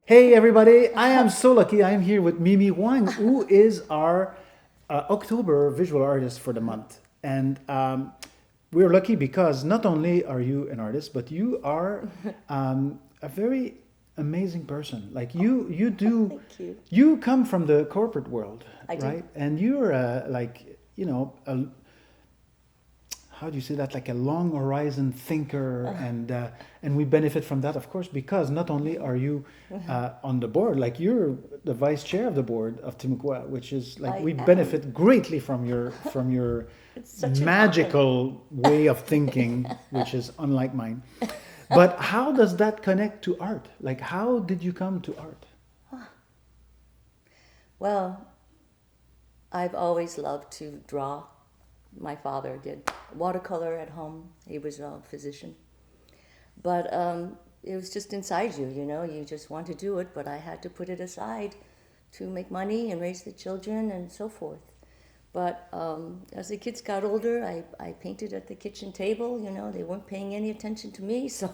Hey everybody, I am so lucky. I am here with Mimi Hwang, who is our October visual artist for the month. And we're lucky because not only are you an artist, but you are a very amazing person. Like you do, Thank you. you come from the corporate world, I do. right? And you're like, how do you say that, like a long horizon thinker, and we benefit from that, of course, because not only are you on the board, like you're the vice chair of the board of Timucua, which is like I we am. benefit greatly from your It's such an honor. magical way of thinking, which is unlike mine. But how does that connect to art? Like, how did you come to art? Well, I've always loved to draw. My father did watercolor at home. He was a physician. But it was just inside you, you just want to do it, but I had to put it aside to make money and raise the children and so forth. But as the kids got older, I painted at the kitchen table. They weren't paying any attention to me, so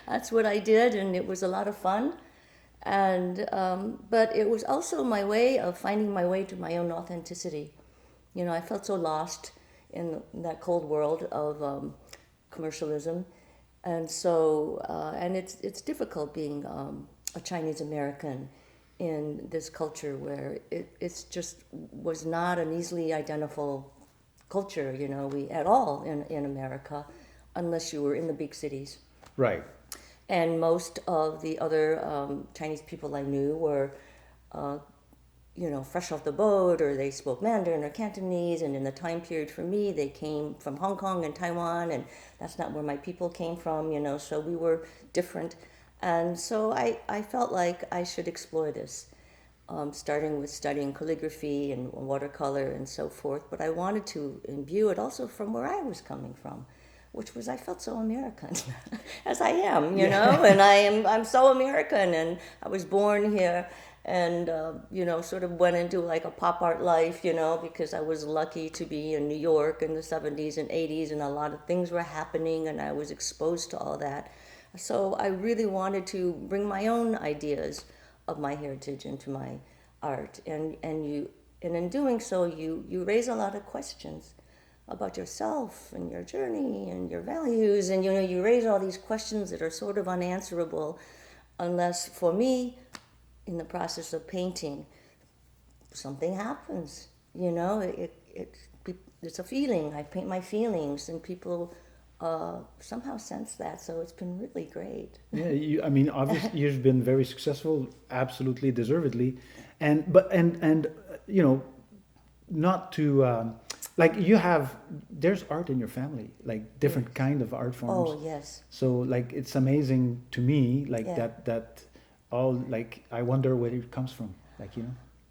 that's what I did, and it was a lot of fun. And but it was also my way of finding my way to my own authenticity. I felt so lost in that cold world of commercialism, and so and it's difficult being a Chinese American in this culture where it's just was not an easily identifiable culture, we at all in America, unless you were in the big cities. Right. And most of the other Chinese people I knew were, fresh off the boat, or they spoke Mandarin or Cantonese. And in the time period for me, they came from Hong Kong and Taiwan, and that's not where my people came from, so we were different. And so I felt like I should explore this, starting with studying calligraphy and watercolor and so forth. But I wanted to imbue it also from where I was coming from, which was I felt so American, as I am, and I'm so American, and I was born here, and sort of went into like a pop art life, because I was lucky to be in New York in the 70s and 80s, and a lot of things were happening, and I was exposed to all that. So I really wanted to bring my own ideas of my heritage into my art, and in doing so, you raise a lot of questions about yourself and your journey and your values, and you raise all these questions that are sort of unanswerable unless, for me, in the process of painting, something happens. It's a feeling. I paint my feelings, and people somehow sense that. So it's been really great. Yeah, I mean, obviously, you've been very successful, absolutely deservedly, and not to like you have. There's art in your family, like Yes. different kind of art forms. Oh yes. So like it's amazing to me, like Yeah. that all like I wonder where it comes from,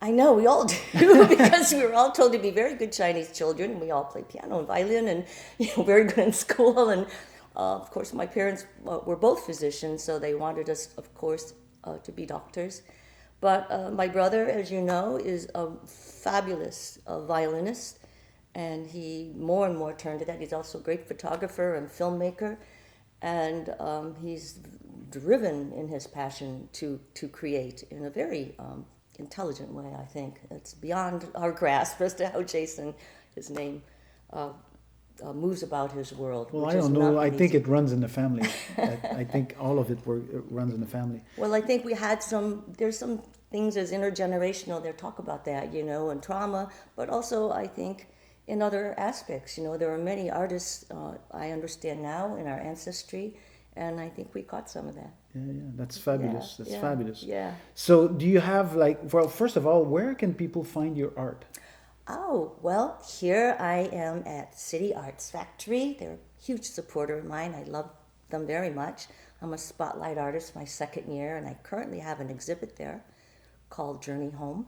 I know we all do because we were all told to be very good Chinese children. We all played piano and violin, and very good in school. And of course, my parents were both physicians, so they wanted us, of course, to be doctors. But my brother, as you know, is a fabulous violinist, and he more and more turned to that. He's also a great photographer and filmmaker, and he's driven in his passion to create in a very intelligent way. I think it's beyond our grasp as to how Jason, his name, uh, moves about his world, well, I which has don't know. not I been think easy. it runs in the family. I think all of it runs in the family. Well, I think we had there's some things as intergenerational. They talk about that, and trauma, but also I think in other aspects, there are many artists I understand now in our ancestry, and I think we caught some of that. Yeah, that's Yeah, fabulous. That's yeah, fabulous. yeah. So, do you have like, well, first of all, where can people find your art? Oh, well, here I am at City Arts Factory. They're a huge supporter of mine. I love them very much. I'm a spotlight artist my second year, and I currently have an exhibit there called Journey Home.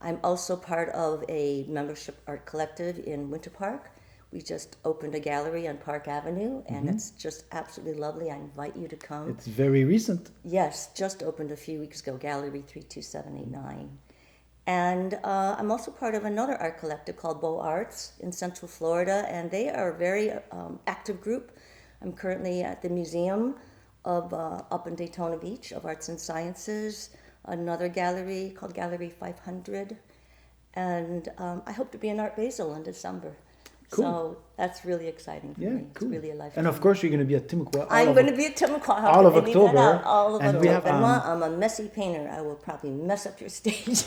I'm also part of a membership art collective in Winter Park. We just opened a gallery on Park Avenue, and Hmm. it's just absolutely lovely. I invite you to come. It's very recent. Yes, just opened a few weeks ago, Gallery 32789. And I'm also part of another art collective called Beau Arts in Central Florida, and they are a very active group. I'm currently at the museum of up in Daytona Beach of Arts and Sciences, another gallery called Gallery 500, and I hope to be in Art Basel in December. Cool. So that's really exciting for Yeah, me. cool. It's really a life. And of course, you're going to be at Timucua. I'm going to be at Timucua. all of I leave that October, out, all of and October. we have, Benoit, I'm a messy painter. I will probably mess up your stage.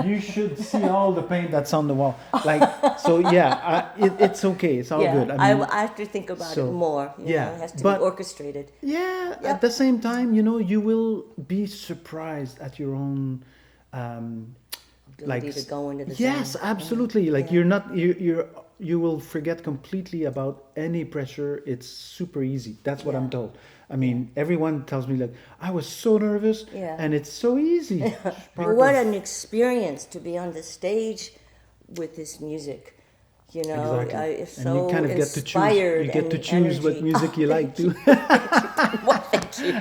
You should see all the paint that's on the wall. Like, so yeah, it's okay. It's all good. I have to think about it more. You know, it has to be orchestrated. Yeah, at the same time, you will be surprised at your own Ability to go into the yes, zone. absolutely. Like you will forget completely about any pressure. It's super easy. That's what I'm told. I mean, everyone tells me like I was so nervous, and it's so easy. What an experience to be on the stage with this music. You know, exactly. it's And so you kind of get to choose. inspired. You get to choose what music you like too. Well, thank you.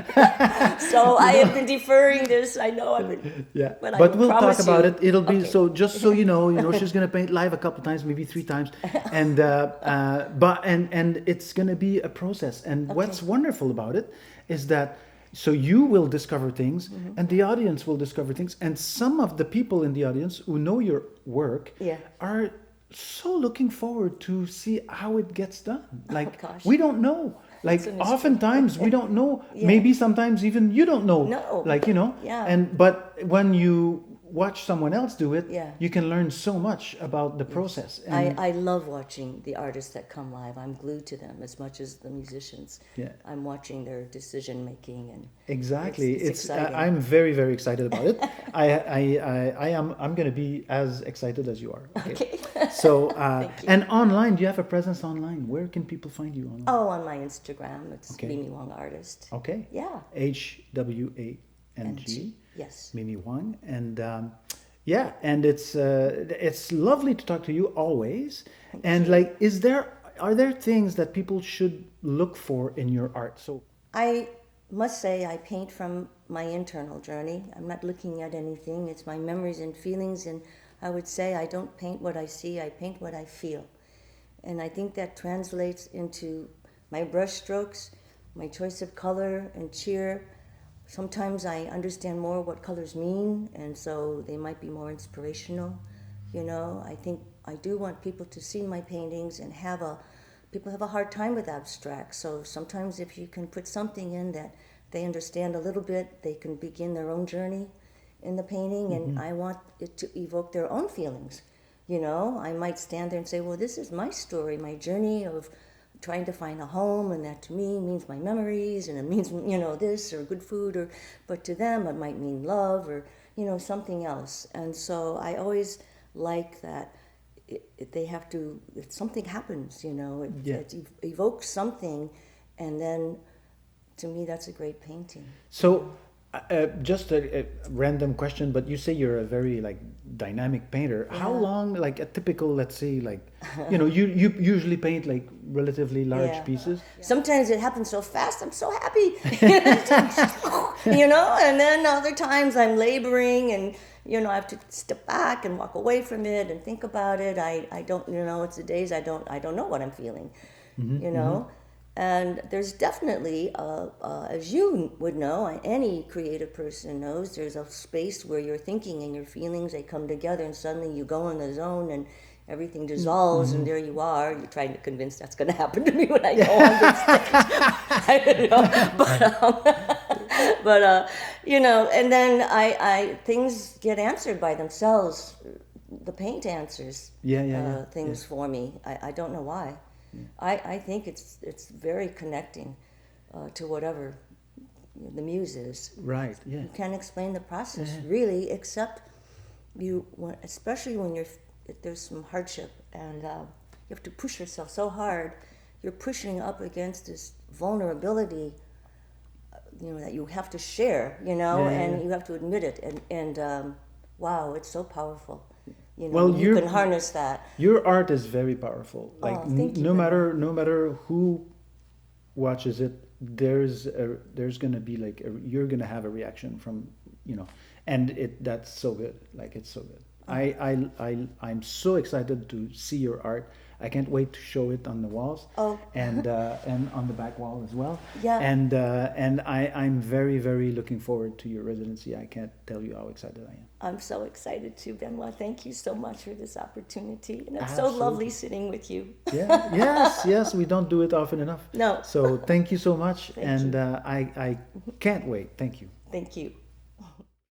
So I have been deferring this. I know I've been. Yeah, but we'll talk about it. It'll be so. Just so you know, she's gonna paint live a couple times, maybe 3 times, and and it's gonna be a process. And what's wonderful about it is that so you will discover things, and the audience will discover things, and some of the people in the audience who know your work are so looking forward to see how it gets done. Like we don't know. Like oftentimes we don't know. Maybe sometimes even you don't know. No. Like but when you watch someone else do it, you can learn so much about the process. And I love watching the artists that come live. I'm glued to them as much as the musicians. Yeah. I'm watching their decision making and exactly. It's exciting. I'm very, very excited about it. I'm going to be as excited as you are. Okay. So and online, do you have a presence online? Where can people find you online? Oh, on my Instagram, it's Mimi Hwang Artist. Okay. Yeah. HWANG. Yes. Mimi Hwang, and and it's lovely to talk to you always. And like, are there things that people should look for in your art? So I must say I paint from my internal journey. I'm not looking at anything. It's my memories and feelings, and I would say I don't paint what I see. I paint what I feel, and I think that translates into my brush strokes, my choice of color and cheer. Sometimes I understand more what colors mean, and so they might be more inspirational. I think I do want people to see my paintings and people have a hard time with abstract. So sometimes if you can put something in that they understand a little bit, they can begin their own journey in the painting, and I want it to evoke their own feelings. I might stand there and say, well, this is my story, my journey of trying to find a home, and that to me means my memories, and it means this or good food, but to them it might mean love or something else. And so I always like that they have to, if something happens, it evokes something, and then to me that's a great painting. So just a random question, but you say you're a very like dynamic painter. How long, like a typical, let's say, like you usually paint like relatively large pieces? Sometimes it happens so fast, I'm so happy. And then other times I'm laboring, and I have to step back and walk away from it and think about it. I don't, it's the days I don't know what I'm feeling, And there's definitely, as you would know, any creative person knows, there's a space where your thinking and your feelings, they come together, and suddenly you go in the zone and everything dissolves, and there you are. You're trying to convince that's going to happen to me when I go on this stage. I don't know, and then I things get answered by themselves. The paint answers things for me. I don't know why. I think it's very connecting to whatever the muse is. Right. Yeah. You can't explain the process really, except especially when there's some hardship and you have to push yourself so hard. You're pushing up against this vulnerability, that you have to share, and you have to admit it. And wow, it's so powerful. You can harness that. Your art is very powerful. Like no matter who watches it, there's gonna be like you're gonna have a reaction from and that's so good. Like it's so good. I'm so excited to see your art. I can't wait to show it on the walls. Oh. And on the back wall as well. Yeah. And I'm very, very looking forward to your residency. I can't tell you how excited I am. I'm so excited too, Benoit. Thank you so much for this opportunity. And it's so Absolutely. lovely sitting with you. Yeah. Yes. We don't do it often enough. No. So thank you so much. Thank and you. I can't wait. Thank you. Thank you.